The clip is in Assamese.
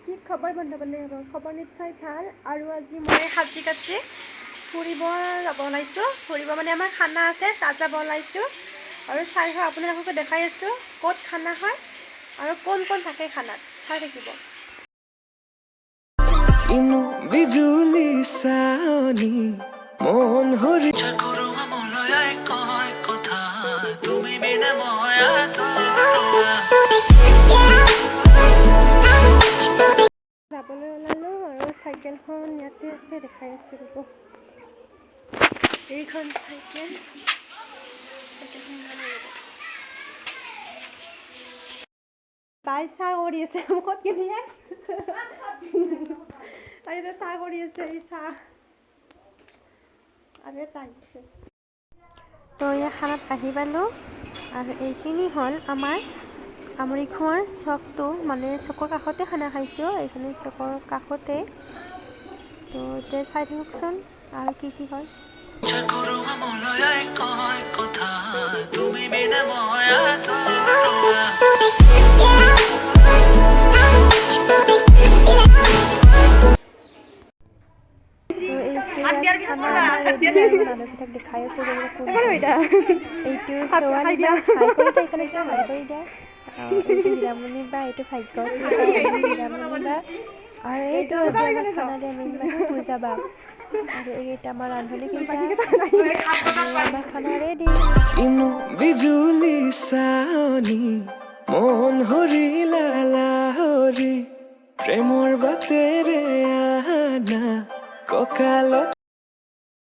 কি খবৰ বন্ধু-বান্ধৱীসকল, খবৰ নিশ্চয় ভাল। আৰু আজি মই সাজি কাচি ফুৰিব যাব ওলাইছোঁ। ফুৰিব মানে আমাৰ খানা আছে, তাত যাব ওলাইছোঁ। আৰু চাই হয় আপোনালোকক দেখাই আছোঁ ক'ত খানা হয় আৰু কোন কোন থাকে খানাত, চাই থাকিব। ইনো বিজুলি চানি মন হৰি চকুৰুৱা মলয়াই কয় কথা তুমি বিনা মই যাবলৈ ওলালোঁ আৰু চাইকেলখন ইয়াতে আছে, দেখাই আছোঁ ৰ'ব। এইখন চাইকেলখন বাই চাহ কৰি আছে মুখত কিনিয়ে তাই চাহ কৰি আছে, এই চাহ আৰু এটা আহিছে। তো এই খানাত আহি পালোঁ আৰু এইখিনি হ'ল আমাৰ আমৰিখোৱাৰ চকটো, মানে চকৰ কাষতে খানা খাইছোঁ। এইখিনি চকৰ কাষতে। তো এতিয়া চাই থাককচোন আৰু কি কি হয়। চকুৰুৱা মলয়াই কয় কথা তুমি বিনা মই খানা আমাৰ ৰেডি আৰু মানুহকেইটাক দেখাই আছোঁ। এইটো শেৱালি বা হাই কৰি দিয়া, এইফালে চোৱা হাই কৰি দিয়া। এইটো হীৰামণি বা, এইটো ভাগ্যশ্ৰী বা, এইটো হীৰামণি বা, আৰু এইটো আছে আমাৰ খানা দিয়া মেইন মানুহ পূজা বা। আৰু এইকেইটা আমাৰ ৰান্ধনীকেইটা, আমাৰ খানা ৰেডি। ইনো বিজুলি চানি মন হৰিলা লাহৰি প্ৰেমৰ বাটেৰে আনা কঁকালত